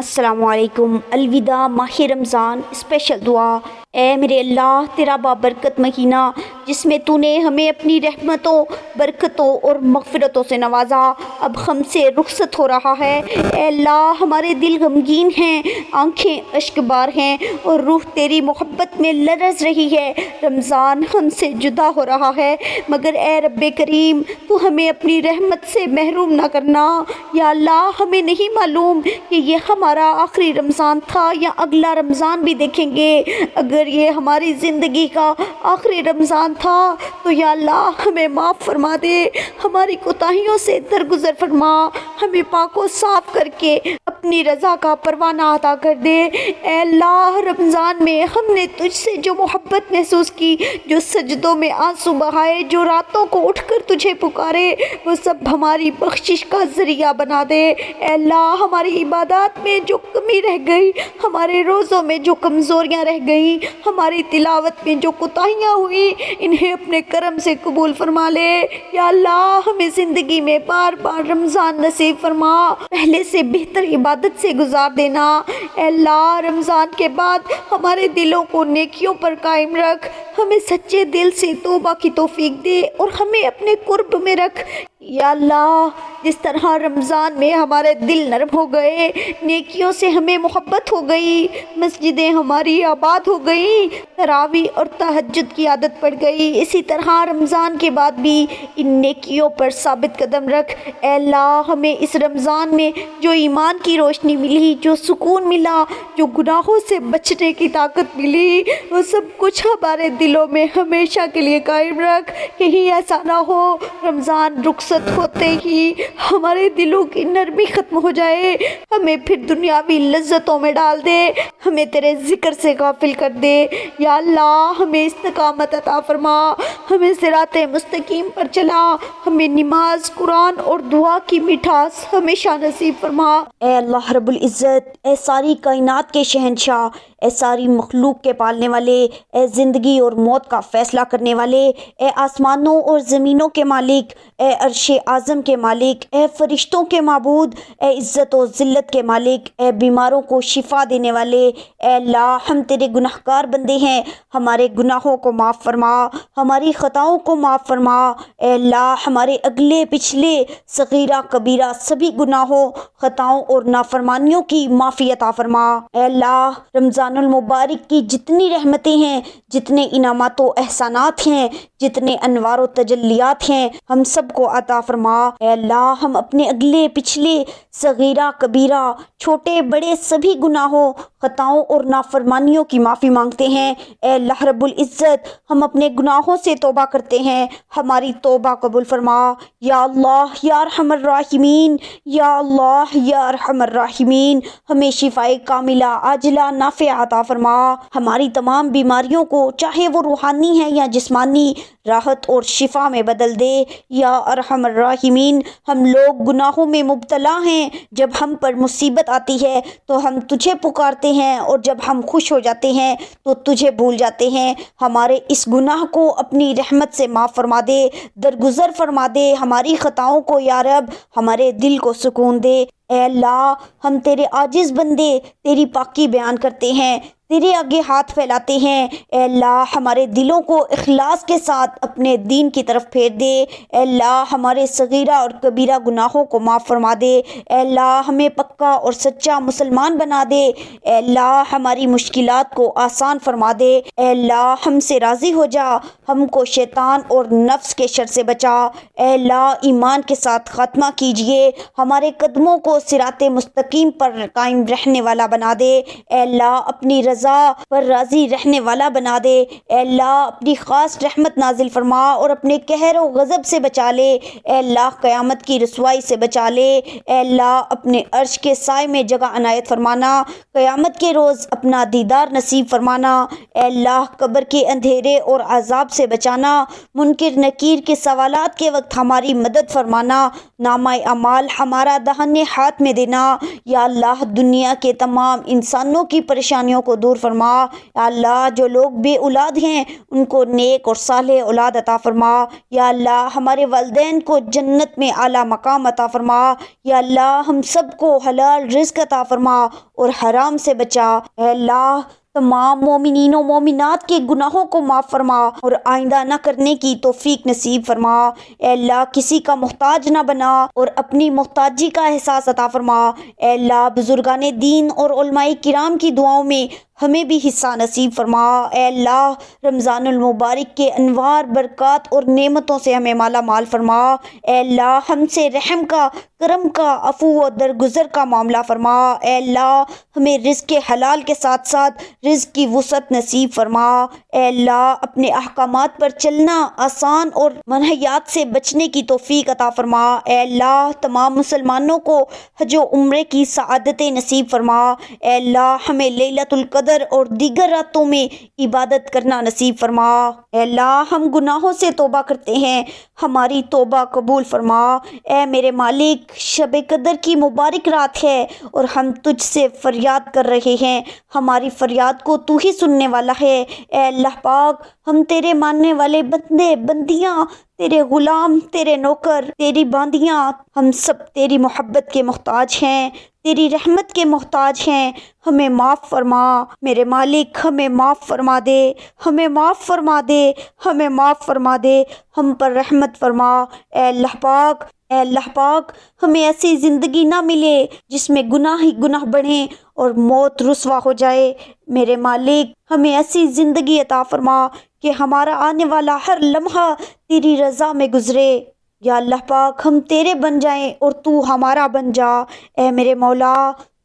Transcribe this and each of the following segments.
السلام علیکم۔ الوداع ماہ رمضان اسپیشل دعا۔ اے میرے اللہ، تیرا بابرکت مہینہ جس میں تو نے ہمیں اپنی رحمتوں، برکتوں اور مغفرتوں سے نوازا، اب ہم سے رخصت ہو رہا ہے۔ اے اللہ، ہمارے دل غمگین ہیں، آنکھیں اشک بار ہیں اور روح تیری محبت میں لرز رہی ہے۔ رمضان ہم سے جدا ہو رہا ہے، مگر اے رب کریم، تو ہمیں اپنی رحمت سے محروم نہ کرنا۔ یا اللہ، ہمیں نہیں معلوم کہ یہ ہمارا آخری رمضان تھا یا اگلا رمضان بھی دیکھیں گے۔ اگر یہ ہماری زندگی کا آخری رمضان تھا تو یا اللہ ہمیں معاف فرما دے، ہماری کوتاہیوں سے درگزر فرما، ہمیں پاک و صاف کر کے اپنی رضا کا پروانہ عطا کر دے۔ اے اللہ، رمضان میں ہم نے تجھ سے جو محبت محسوس کی، جو سجدوں میں آنسو بہائے، جو راتوں کو اٹھ کر تجھے پکارے، وہ سب ہماری بخشش کا ذریعہ بنا دے۔ اے اللہ، ہماری عبادات میں جو کمی رہ گئی، ہمارے روزوں میں جو کمزوریاں رہ گئیں، ہماری تلاوت میں جو کوتاہیاں ہوئی، انہیں اپنے کرم سے قبول فرما لے۔ یا اللہ، ہمیں زندگی میں بار بار رمضان نصیب فرما، پہلے سے بہتر عبادت سے گزار دینا۔ اے اللہ، رمضان کے بعد ہمارے دلوں کو نیکیوں پر قائم رکھ، ہمیں سچے دل سے توبہ کی توفیق دے اور ہمیں اپنے قرب میں رکھ۔ یا اللہ، جس طرح رمضان میں ہمارے دل نرم ہو گئے، نیکیوں سے ہمیں محبت ہو گئی، مسجدیں ہماری آباد ہو گئیں، تراویح اور تہجد کی عادت پڑ گئی، اسی طرح رمضان کے بعد بھی ان نیکیوں پر ثابت قدم رکھ۔ اے اللہ، ہمیں اس رمضان میں جو ایمان کی روشنی ملی، جو سکون ملا، جو گناہوں سے بچنے کی طاقت ملی، وہ سب کچھ ہمارے دلوں میں ہمیشہ کے لیے قائم رکھ۔ کہیں ایسا نہ ہو رمضان رخصت ہوتے ہی ہمارے دلوں کی نرمی ختم ہو جائے، ہمیں پھر دنیاوی لذتوں میں ڈال دے، ہمیں تیرے ذکر سے غافل کر دے۔ یا اللہ، ہمیں استقامت عطا فرما، ہمیں صراط مستقیم پر چلا، ہمیں نماز، قرآن اور دعا کی مٹھاس ہمیشہ نصیب فرما۔ اے اللہ رب العزت، اے ساری کائنات کے شہنشاہ، اے ساری مخلوق کے پالنے والے، اے زندگی اور موت کا فیصلہ کرنے والے، اے آسمانوں اور زمینوں کے مالک، اے عرش اعظم کے مالک، اے فرشتوں کے معبود، اے عزت و ذلت کے مالک، اے بیماروں کو شفا دینے والے، اے اللہ، ہم تیرے گناہگار بندے ہیں، ہمارے گناہوں کو معاف فرما، ہماری خطاؤں کو معاف فرما۔ اے اللہ، ہمارے اگلے پچھلے صغیرہ کبیرہ سبھی گناہوں، خطاؤں اور نافرمانیوں کی معافی عطا فرما۔ اے اللہ، رمضان المبارک کی جتنی رحمتیں ہیں، جتنے انعامات و احسانات ہیں، جتنے انوار و تجلیات ہیں، ہم سب کو عطا فرما۔ اے اللہ، ہم اپنے اگلے پچھلے صغیرہ کبیرہ چھوٹے بڑے سبھی گناہوں، خطاؤں اور نافرمانیوں کی معافی مانگتے ہیں۔ اے اللہ رب العزت، ہم اپنے گناہوں سے توبہ کرتے ہیں، ہماری توبہ قبول فرما۔ یا اللہ یا ارحم الراحمین، یا اللہ یا ارحم الراحمین، ہمیں شفائے کاملہ عاجلہ نافعہ عطا فرما، ہماری تمام بیماریوں کو چاہے وہ روحانی ہیں یا جسمانی، راحت اور شفا میں بدل دے۔ یا ارحم الراحمین، ہم لوگ گناہوں میں مبتلا ہیں، جب ہم پر مصیبت آتی ہے تو ہم تجھے پکارتے ہیں اور جب ہم خوش ہو جاتے ہیں تو تجھے بھول جاتے ہیں۔ ہمارے اس گناہ کو اپنی رحمت سے معاف فرما دے، درگزر فرما دے، ہماری خطاؤں کو یا رب ہمارے دل کو سکون دے۔ اے اللہ، ہم تیرے عاجز بندے تیری پاکی بیان کرتے ہیں، تیرے آگے ہاتھ پھیلاتے ہیں۔ اے اللہ، ہمارے دلوں کو اخلاص کے ساتھ اپنے دین کی طرف پھیر دے۔ اے اللہ، ہمارے صغیرہ اور کبیرہ گناہوں کو معاف فرما دے۔ اے اللہ، ہمیں پکا اور سچا مسلمان بنا دے۔ اے اللہ، ہماری مشکلات کو آسان فرما دے۔ اے اللہ، ہم سے راضی ہو جا، ہم کو شیطان اور نفس کے شر سے بچا۔ اے اللہ، ایمان کے ساتھ خاتمہ کیجئے، ہمارے قدموں کو صراط مستقیم پر قائم رہنے والا بنا دے۔ اے اللہ، اپنی رضا پر راضی رہنے والا بنا دے۔ اے اللہ، اپنی خاص رحمت نازل فرما اور اپنے قہر و غضب سے بچا لے۔ اے اللہ، قیامت کی رسوائی سے بچا لے۔ اے اللہ، اپنے عرش کے سائے میں جگہ عنایت فرمانا، قیامت کے روز اپنا دیدار نصیب فرمانا۔ اے اللہ، قبر کے اندھیرے اور عذاب سے بچانا، منکر نکیر کے سوالات کے وقت ہماری مدد فرمانا، نامہ اعمال ہمارا داہنے ہاتھ میں دینا۔ یا اللہ، دنیا کے تمام انسانوں کی پریشانیوں کو دور فرما۔ یا اللہ جو لوگ بے اولاد ہیں ان کو نیک اور صالح اولاد عطا فرما۔ یا اللہ ہمارے والدین کو جنت میں اعلیٰ مقام عطا فرما۔ یا اللہ ہم سب کو حلال رزق عطا فرما اور حرام سے بچا۔ اے اللہ تمام مومنین و مومنات کے گناہوں کو معاف فرما اور آئندہ نہ کرنے کی توفیق نصیب فرما۔ اے اللہ کسی کا محتاج نہ بنا اور اپنی محتاجی کا احساس عطا فرما۔ اے اللہ بزرگان دین اور علماء کرام کی دعاؤں میں ہمیں بھی حصہ نصیب فرما۔ اے اللہ رمضان المبارک کے انوار برکات اور نعمتوں سے ہمیں مالا مال فرما۔ اے اللہ ہم سے رحم کا، کرم کا، عفو و درگزر کا معاملہ فرما۔ اے اللہ ہمیں رزق حلال کے ساتھ ساتھ رزق کی وسعت نصیب فرما۔ اے اللہ اپنے احکامات پر چلنا آسان اور منہیات سے بچنے کی توفیق عطا فرما۔ اے اللہ تمام مسلمانوں کو حج و عمرے کی سعادتیں نصیب فرما۔ اے اللہ ہمیں لیلۃ القدر اور دیگر راتوں میں عبادت کرنا نصیب فرما۔ اے اللہ ہم گناہوں سے توبہ کرتے ہیں، ہماری توبہ قبول فرما۔ اے میرے مالک شب قدر کی مبارک رات ہے اور ہم تجھ سے فریاد کر رہے ہیں، ہماری فریاد کو تو ہی سننے والا ہے۔ اے اللہ پاک ہم تیرے ماننے والے بندے بندیاں، تیرے غلام، تیرے نوکر، تیری باندیاں، ہم سب تیری محبت کے محتاج ہیں، تیری رحمت کے محتاج ہیں، ہمیں معاف فرما میرے مالک، ہمیں معاف فرما دے، ہمیں معاف فرما دے، ہمیں معاف فرما دے، ہم پر رحمت فرما۔ اے اللہ پاک، اے اللہ پاک ہمیں ایسی زندگی نہ ملے جس میں گناہ ہی گناہ بڑھیں اور موت رسوا ہو جائے۔ میرے مالک ہمیں ایسی زندگی عطا فرما کہ ہمارا آنے والا ہر لمحہ تیری رضا میں گزرے۔ یا اللہ پاک ہم تیرے بن جائیں اور تو ہمارا بن جا۔ اے میرے مولا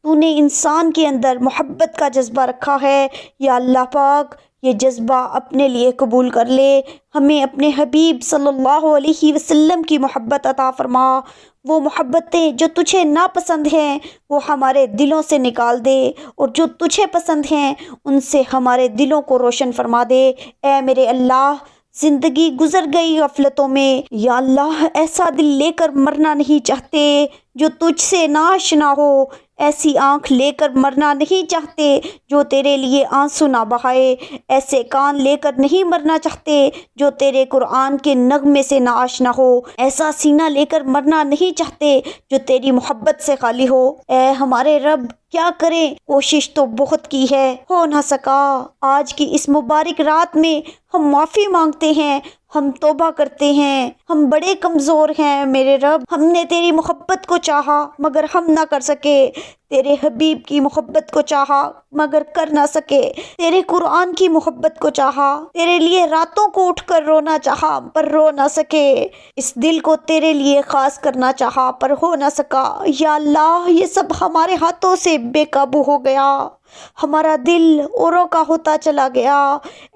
تو نے انسان کے اندر محبت کا جذبہ رکھا ہے، یا اللہ پاک یہ جذبہ اپنے لیے قبول کر لے، ہمیں اپنے حبیب صلی اللہ علیہ وسلم کی محبت عطا فرما۔ وہ محبتیں جو تجھے ناپسند ہیں وہ ہمارے دلوں سے نکال دے، اور جو تجھے پسند ہیں ان سے ہمارے دلوں کو روشن فرما دے۔ اے میرے اللہ زندگی گزر گئی غفلتوں میں، یا اللہ ایسا دل لے کر مرنا نہیں چاہتے جو تجھ سے ناآشنا ہو، ایسی آنکھ لے کر مرنا نہیں چاہتے جو تیرے لیے آنسو نہ بہائے، ایسے کان لے کر نہیں مرنا چاہتے جو تیرے قرآن کے نغمے سے ناآشنا ہو، ایسا سینہ لے کر مرنا نہیں چاہتے جو تیری محبت سے خالی ہو۔ اے ہمارے رب کیا کریں، کوشش تو بہت کی ہے، ہو نہ سکا۔ آج کی اس مبارک رات میں ہم معافی مانگتے ہیں، ہم توبہ کرتے ہیں، ہم بڑے کمزور ہیں میرے رب، ہم نے تیری محبت کو چاہا مگر ہم نہ کر سکے، تیرے حبیب کی محبت کو چاہا مگر کر نہ سکے، تیرے قرآن کی محبت کو چاہا، تیرے لیے راتوں کو اٹھ کر رونا چاہا پر رو نہ سکے، اس دل کو تیرے لیے خاص کرنا چاہا پر ہو نہ سکا۔ یا اللہ یہ سب ہمارے ہاتھوں سے بے قابو ہو گیا، ہمارا دل اوروں کا ہوتا چلا گیا۔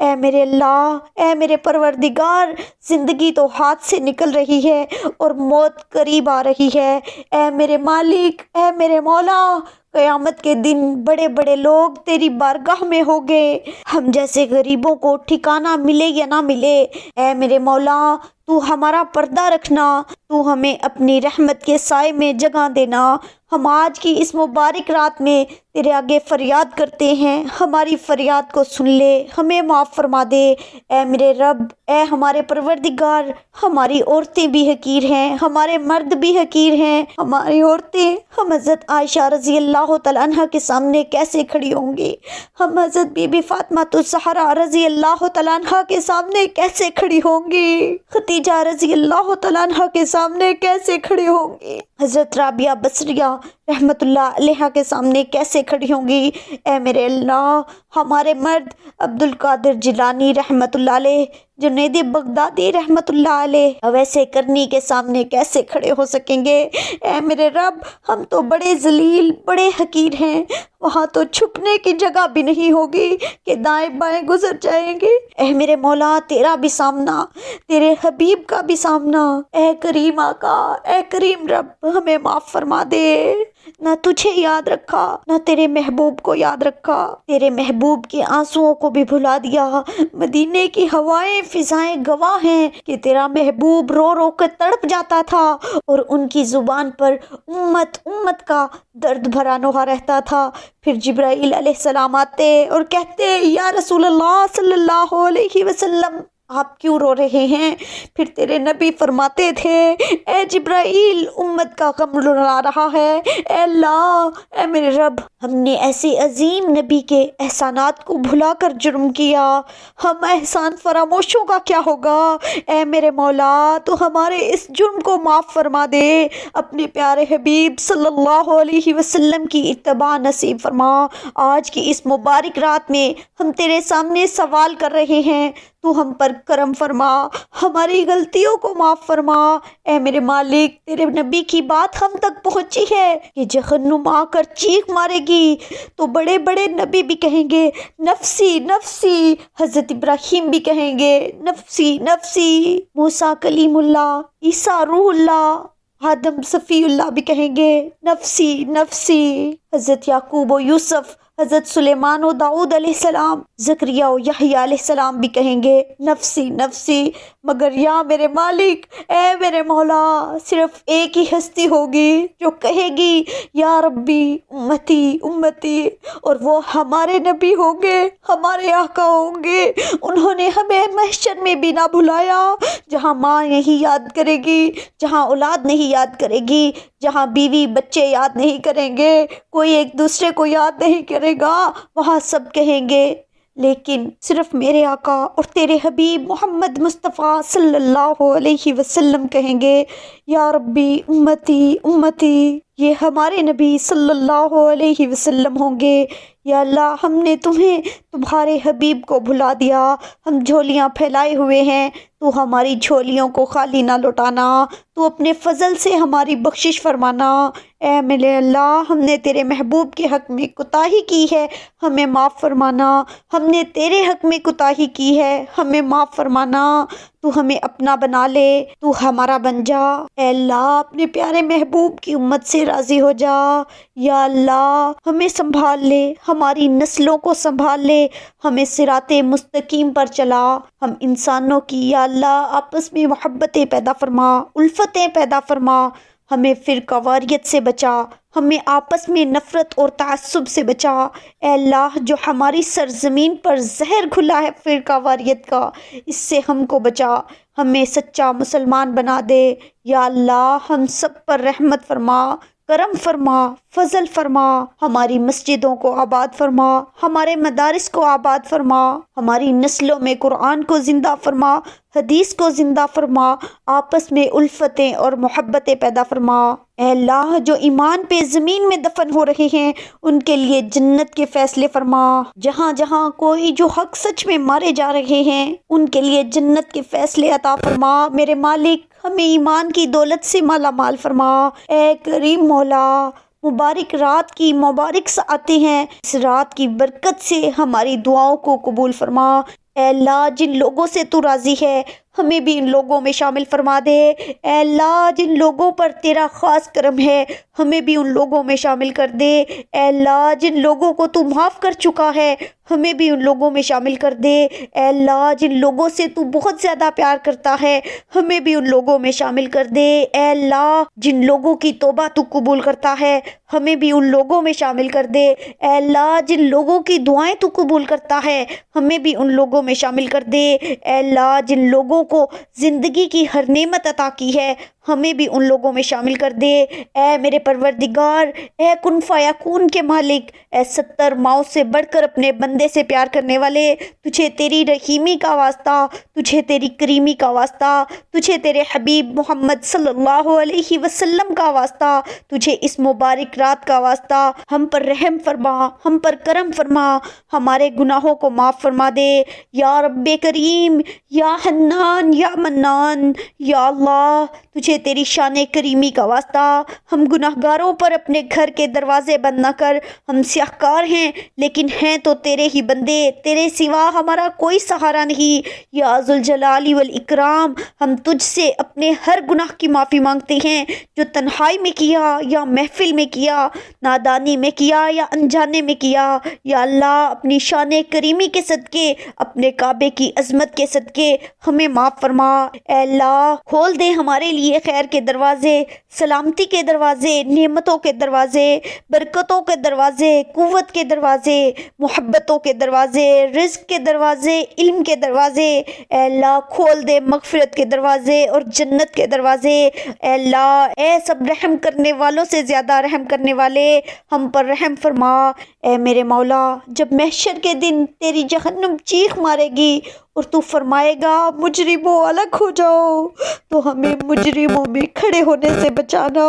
اے میرے اللہ، اے میرے پروردگار زندگی تو ہاتھ سے نکل رہی ہے اور موت قریب آ رہی ہے۔ اے میرے مالک، اے میرے مولا قیامت کے دن بڑے بڑے لوگ تیری بارگاہ میں ہوگے، ہم جیسے غریبوں کو ٹھکانہ ملے یا نہ ملے، اے میرے مولا تو ہمارا پردہ رکھنا، تو ہمیں اپنی رحمت کے سائے میں جگہ دینا۔ ہم آج کی اس مبارک رات میں تیرے آگے فریاد کرتے ہیں، ہماری فریاد کو سن لے، ہمیں معاف فرما دے۔ اے میرے رب، اے ہمارے پروردگار، ہماری عورتیں بھی حقیر ہیں، ہمارے مرد بھی حقیر ہیں، ہماری عورتیں ہم حضرت عائشہ رضی اللہ تعالیٰ عنہ کے سامنے کیسے کھڑی ہوں گی، ہم حضرت بی بی فاطمہ الزہرا رضی اللہ تعالیٰ عنہ کے سامنے کیسے کھڑی ہوں گی، خدیجہ رضی اللہ تعالیٰ عنہ کے سامنے کیسے کھڑی ہوں گی، حضرت رابعہ بصریہ رحمت اللہ علیہ کے سامنے کیسے کھڑی ہوں گی۔ اے میرے اللہ ہمارے مرد عبد القادر جیلانی رحمت اللہ علیہ، جنید بغدادی رحمت اللہ علیہ، اویس کرنی کے سامنے کیسے کھڑے ہو سکیں گے۔ اے میرے رب ہم تو بڑے ذلیل، بڑے حقیر ہیں، وہاں تو چھپنے کی جگہ بھی نہیں ہوگی کہ دائیں بائیں گزر جائیں گے۔ اے میرے مولا تیرا بھی سامنا، تیرے حبیب کا بھی سامنا، اے کریم آقا، اے کریم رب ہمیں معاف فرما دے۔ نہ تجھے یاد رکھا، نہ تیرے محبوب کو یاد رکھا، تیرے محبوب کے آنسوؤں کو بھی بھلا دیا۔ مدینے کی ہوائیں فضائیں گواہ ہیں کہ تیرا محبوب رو رو کر تڑپ جاتا تھا اور ان کی زبان پر امت امت کا درد بھرا نوحہ رہتا تھا۔ پھر جبرائیل علیہ السلام آتے اور کہتے یا رسول اللہ صلی اللہ علیہ وسلم آپ کیوں رو رہے ہیں؟ پھر تیرے نبی فرماتے تھے اے جبرائیل امت کا غم رلا رہا ہے۔ اے اللہ، اے میرے رب، ہم نے ایسے عظیم نبی کے احسانات کو بھلا کر جرم کیا، ہم احسان فراموشوں کا کیا ہوگا؟ اے میرے مولا، تو ہمارے اس جرم کو معاف فرما دے، اپنے پیارے حبیب صلی اللہ علیہ وسلم کی اتباع نصیب فرما۔ آج کی اس مبارک رات میں ہم تیرے سامنے سوال کر رہے ہیں، تو ہم پر کرم فرما، ہماری غلطیوں کو معاف فرما۔ اے میرے مالک، تیرے نبی کی بات ہم تک پہنچی ہے کہ جہنم آ کر چیخ مارے گی تو بڑے بڑے نبی بھی کہیں گے نفسی نفسی، حضرت ابراہیم بھی کہیں گے نفسی نفسی، موسیٰ کلیم اللہ، عیسیٰ روح اللہ، آدم صفی اللہ بھی کہیں گے نفسی نفسی، حضرت یعقوب و یوسف، حضرت سلیمان و داؤد علیہ السلام، زکریا و یحییٰ علیہ السلام بھی کہیں گے نفسی نفسی، مگر یا میرے مالک، اے میرے مولا، صرف ایک ہی ہستی ہوگی جو کہے گی یا ربی امتی امتی، اور وہ ہمارے نبی ہوں گے، ہمارے آقا ہوں گے۔ انہوں نے ہمیں محشر میں بھی نہ بھلایا، جہاں ماں نہیں یاد کرے گی، جہاں اولاد نہیں یاد کرے گی، جہاں بیوی بچے یاد نہیں کریں گے، کوئی ایک دوسرے کو یاد نہیں کرے گا، وہاں سب کہیں گے لیکن صرف میرے آقا اور تیرے حبیب محمد مصطفیٰ صلی اللہ علیہ وسلم کہیں گے یا ربی امتی امتی۔ یہ ہمارے نبی صلی اللہ علیہ وسلم ہوں گے۔ یا اللہ، ہم نے تمہیں تمہارے حبیب کو بھلا دیا، ہم جھولیاں پھیلائے ہوئے ہیں، تو ہماری جھولیوں کو خالی نہ لوٹانا، تو اپنے فضل سے ہماری بخشش فرمانا۔ اے میرے اللہ، ہم نے تیرے محبوب کے حق میں کوتاہی کی ہے، ہمیں معاف فرمانا، ہم نے تیرے حق میں کوتاہی کی ہے، ہمیں معاف فرمانا، تو ہمیں اپنا بنا لے، تو ہمارا بن جا۔ اے اللہ، اپنے پیارے محبوب کی امت سے راضی ہو جا۔ یا اللہ، ہمیں سنبھال لے، ہماری نسلوں کو سنبھال لے، ہمیں صراط مستقیم پر چلا۔ ہم انسانوں کی یا اللہ آپس میں محبتیں پیدا فرما، الفتیں پیدا فرما، ہمیں فرقہ واریت سے بچا، ہمیں آپس میں نفرت اور تعصب سے بچا۔ اے اللہ، جو ہماری سرزمین پر زہر گھلا ہے فرقہ واریت کا، اس سے ہم کو بچا، ہمیں سچا مسلمان بنا دے۔ یا اللہ، ہم سب پر رحمت فرما، کرم فرما، فضل فرما، ہماری مسجدوں کو آباد فرما، ہمارے مدارس کو آباد فرما، ہماری نسلوں میں قرآن کو زندہ فرما، حدیث کو زندہ فرما، آپس میں الفتیں اور محبتیں پیدا فرما۔ اے اللہ، جو ایمان پہ زمین میں دفن ہو رہے ہیں ان کے لیے جنت کے فیصلے فرما، جہاں جہاں کوئی جو حق سچ میں مارے جا رہے ہیں ان کے لیے جنت کے فیصلے عطا فرما۔ میرے مالک، ہمیں ایمان کی دولت سے مالا مال فرما۔ اے کریم مولا، مبارک رات کی مبارک ساعتیں ہیں، اس رات کی برکت سے ہماری دعاؤں کو قبول فرما۔ اے اللہ، جن لوگوں سے تو راضی ہے ہمیں بھی ان لوگوں میں شامل فرما دے۔ اے اللہ، جن لوگوں پر تیرا خاص کرم ہے ہمیں بھی ان لوگوں میں شامل کر دے۔ اے اللہ، جن لوگوں کو تو معاف کر چکا ہے ہمیں بھی ان لوگوں میں شامل کر دے۔ اے اللہ، جن لوگوں سے تو بہت زیادہ پیار کرتا ہے ہمیں بھی ان لوگوں میں شامل کر دے۔ اے اللہ، جن لوگوں کی توبہ تو قبول کرتا ہے ہمیں بھی ان لوگوں میں شامل کر دے۔ اے اللہ، جن لوگوں کی دعائیں تو قبول کرتا ہے ہمیں بھی ان لوگوں میں شامل کر دے۔ اے اللہ، جن لوگوں کو زندگی کی ہر نعمت عطا کی ہے ہمیں بھی ان لوگوں میں شامل کر دے۔ اے میرے پروردگار، اے کن فیکون کے مالک، اے 70 ماؤں سے بڑھ کر اپنے بندے سے پیار کرنے والے، تجھے تیری رحیمی کا واسطہ، تجھے تیری کریمی کا واسطہ، تجھے تیرے حبیب محمد صلی اللہ علیہ وسلم کا واسطہ، تجھے اس مبارک رات کا واسطہ، ہم پر رحم فرما، ہم پر کرم فرما، ہمارے گناہوں کو معاف فرما دے۔ یا رب کریم، یا حنان، یا منان، یا اللہ، تجھے تجھے تیری شان کریمی کا واسطہ ہم گناہگاروں پر اپنے گھر کے دروازے بند نہ کر۔ ہم سیاہکار ہیں لیکن ہیں تو تیرے ہی بندے، تیرے سوا ہمارا کوئی سہارا نہیں۔ یا ذوالجلال والاکرام، ہم تجھ سے اپنے ہر گناہ کی معافی مانگتے ہیں جو تنہائی میں کیا یا محفل میں کیا، نادانی میں کیا یا انجانے میں کیا۔ یا اللہ، اپنی شان کریمی کے صدقے، اپنے کعبے کی عظمت کے صدقے ہمیں معاف فرما۔ اے اللہ، کھول دے ہمارے لیے خیر کے دروازے، سلامتی کے دروازے، نعمتوں کے دروازے، برکتوں کے دروازے، قوت کے دروازے، محبتوں کے دروازے، رزق کے دروازے، علم کے دروازے۔ اے اللہ، کھول دے مغفرت کے دروازے اور جنت کے دروازے۔ اے اللہ، اے سب رحم کرنے والوں سے زیادہ رحم کرنے والے، ہم پر رحم فرما۔ اے میرے مولا، جب محشر کے دن تیری جہنم چیخ مارے گی اور تو فرمائے گا مجرموں الگ ہو جاؤ، تو ہمیں مجرموں میں کھڑے ہونے سے بچانا۔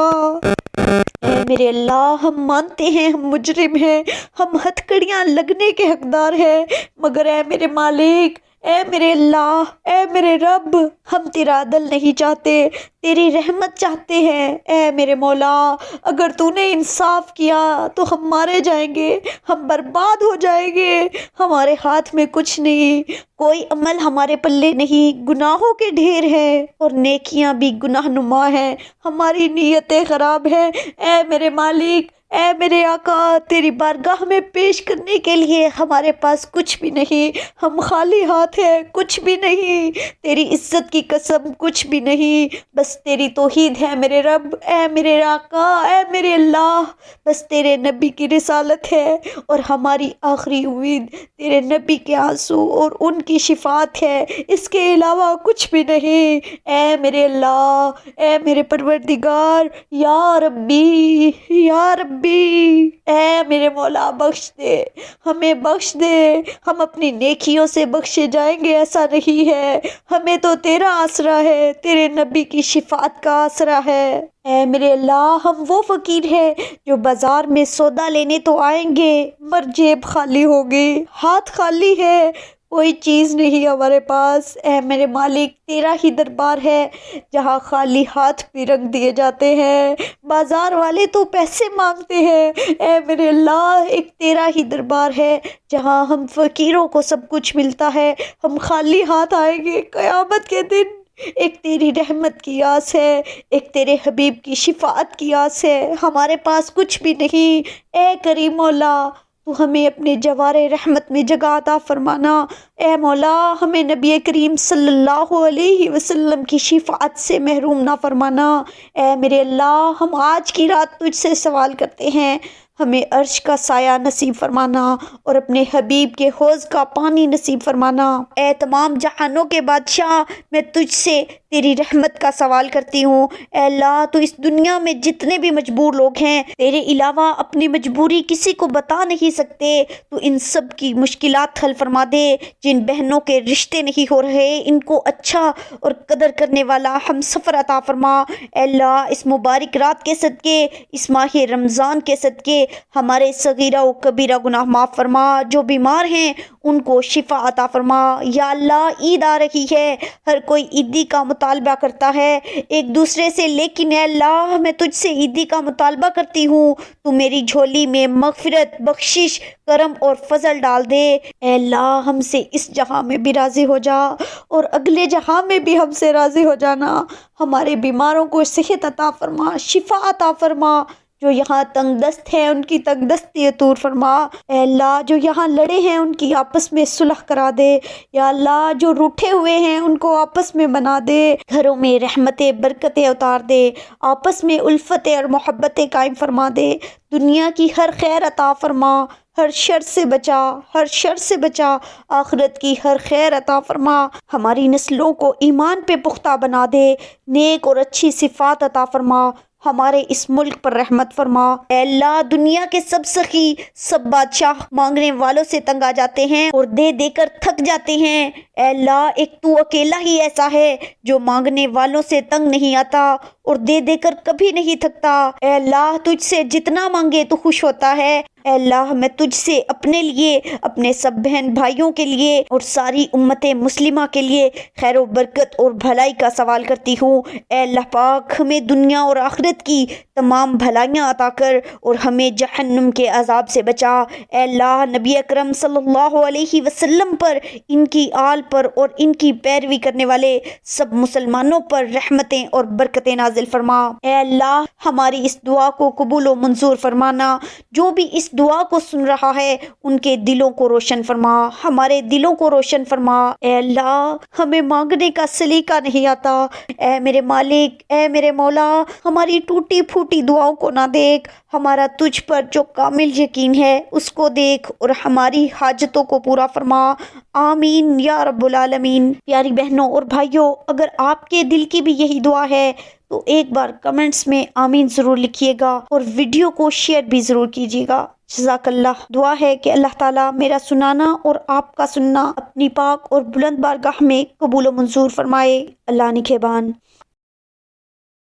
اے میرے اللہ، ہم مانتے ہیں ہم مجرم ہیں، ہم ہتھکڑیاں لگنے کے حقدار ہیں، مگر اے میرے مالک، اے میرے اللہ، اے میرے رب، ہم تیرا عدل نہیں چاہتے، تیری رحمت چاہتے ہیں۔ اے میرے مولا، اگر تو نے انصاف کیا تو ہم مارے جائیں گے، ہم برباد ہو جائیں گے، ہمارے ہاتھ میں کچھ نہیں، کوئی عمل ہمارے پلے نہیں، گناہوں کے ڈھیر ہیں اور نیکیاں بھی گناہ نما ہیں، ہماری نیتیں خراب ہیں۔ اے میرے مالک، اے میرے آقا، تیری بارگاہ میں پیش کرنے کے لیے ہمارے پاس کچھ بھی نہیں، ہم خالی ہاتھ ہیں، کچھ بھی نہیں، تیری عزت کی قسم کچھ بھی نہیں، بس تیری توحید ہے میرے رب، اے میرے آقا، اے میرے اللہ، بس تیرے نبی کی رسالت ہے اور ہماری آخری امید تیرے نبی کے آنسو اور ان کی شفاعت ہے، اس کے علاوہ کچھ بھی نہیں۔ اے میرے اللہ، اے میرے پروردگار، یا ربی، یا ربی، اے میرے مولا، بخش دے، ہمیں بخش دے، ہم اپنی نیکیوں سے بخشے جائیں گے ایسا نہیں ہے، ہمیں تو تیرا آسرا ہے، تیرے نبی کی شفاعت کا آسرا ہے۔ اے میرے اللہ، ہم وہ فقیر ہیں جو بازار میں سودا لینے تو آئیں گے مگر جیب خالی ہوگی، ہاتھ خالی ہے، کوئی چیز نہیں ہمارے پاس۔ اے میرے مالک، تیرا ہی دربار ہے جہاں خالی ہاتھ بھی رکھ دیے جاتے ہیں، بازار والے تو پیسے مانگتے ہیں۔ اے میرے اللہ، ایک تیرا ہی دربار ہے جہاں ہم فقیروں کو سب کچھ ملتا ہے، ہم خالی ہاتھ آئیں گے قیامت کے دن۔ ایک تیری رحمت کی آس ہے، ایک تیرے حبیب کی شفاعت کی آس ہے، ہمارے پاس کچھ بھی نہیں۔ اے کریم مولا، تو ہمیں اپنے جوار رحمت میں جگہ عطا فرمانا۔ اے مولا، ہمیں نبی کریم صلی اللہ علیہ وسلم کی شفاعت سے محروم نہ فرمانا۔ اے میرے اللہ، ہم آج کی رات تجھ سے سوال کرتے ہیں، ہمیں عرش کا سایہ نصیب فرمانا اور اپنے حبیب کے حوض کا پانی نصیب فرمانا۔ اے تمام جہانوں کے بادشاہ، میں تجھ سے تیری رحمت کا سوال کرتی ہوں۔ اے اللہ، تو اس دنیا میں جتنے بھی مجبور لوگ ہیں، تیرے علاوہ اپنی مجبوری کسی کو بتا نہیں سکتے، تو ان سب کی مشکلات حل فرما دے۔ جن بہنوں کے رشتے نہیں ہو رہے، ان کو اچھا اور قدر کرنے والا ہم سفر عطا فرما۔ اے اللہ، اس مبارک رات کے صدقے، اس ماہ رمضان کے صدقے ہمارے صغیرہ و کبیرہ گناہ معاف فرما، جو بیمار ہیں ان کو شفا عطا فرما۔ یا اللہ، عید آ رہی ہے، ہر کوئی عیدی کا مطالبہ کرتا ہے ایک دوسرے سے، لیکن اے اللہ، میں تجھ سے عیدی کا مطالبہ کرتی ہوں، تو میری جھولی میں مغفرت، بخشش، کرم اور فضل ڈال دے۔ اے اللہ، ہم سے اس جہاں میں بھی راضی ہو جا اور اگلے جہاں میں بھی ہم سے راضی ہو جانا۔ ہمارے بیماروں کو صحت عطا فرما، شفا عطا فرما، جو یہاں تنگ دست ہیں ان کی تنگ دستی دور فرما۔ اے اللہ، جو یہاں لڑے ہیں ان کی آپس میں صلح کرا دے۔ یا اللہ، جو روٹھے ہوئے ہیں ان کو آپس میں بنا دے، گھروں میں رحمتیں برکتیں اتار دے، آپس میں الفتیں اور محبتیں قائم فرما دے، دنیا کی ہر خیر عطا فرما، ہر شر سے بچا، ہر شر سے بچا، آخرت کی ہر خیر عطا فرما، ہماری نسلوں کو ایمان پہ پختہ بنا دے، نیک اور اچھی صفات عطا فرما، ہمارے اس ملک پر رحمت فرما۔ اے اللہ، دنیا کے سب سخی، سب بادشاہ مانگنے والوں سے تنگ آ جاتے ہیں اور دے دے کر تھک جاتے ہیں۔ اے اللہ، ایک تو اکیلا ہی ایسا ہے جو مانگنے والوں سے تنگ نہیں آتا اور دے دے کر کبھی نہیں تھکتا۔ اے اللہ تجھ سے جتنا مانگے تو خوش ہوتا ہے۔ اے اللہ میں تجھ سے اپنے لیے، اپنے سب بہن بھائیوں کے لیے اور ساری امت مسلمہ کے لیے خیر و برکت اور بھلائی کا سوال کرتی ہوں۔ اے اللہ پاک ہمیں دنیا اور آخرت کی تمام بھلائیاں عطا کر اور ہمیں جہنم کے عذاب سے بچا۔ اے اللہ نبی اکرم صلی اللہ علیہ وسلم پر، ان کی آل پر اور ان کی پیروی کرنے والے سب مسلمانوں پر رحمتیں اور برکتیں نازل فرما۔ اے اللہ ہماری اس دعا کو قبول و منظور فرمانا۔ جو بھی اس دعا کو سن رہا ہے ان کے دلوں کو روشن فرما، ہمارے دلوں کو روشن فرما۔ اے اللہ ہمیں مانگنے کا سلیقہ نہیں آتا، اے میرے مالک، اے میرے مولا، ہماری ٹوٹی پھوٹی دعاؤں کو نہ دیکھ، ہمارا تجھ پر جو کامل یقین ہے اس کو دیکھ اور ہماری حاجتوں کو پورا فرما۔ آمین یا رب العالمین۔ پیاری بہنوں اور بھائیوں، اگر آپ کے دل کی بھی یہی دعا ہے تو ایک بار کمنٹس میں آمین ضرور لکھیے گا اور ویڈیو کو شیئر بھی ضرور کیجیے گا۔ جزاک اللہ۔ دعا ہے کہ اللہ تعالیٰ میرا سنانا اور آپ کا سننا اپنی پاک اور بلند بارگاہ میں قبول و منظور فرمائے۔ اللہ نگہبان۔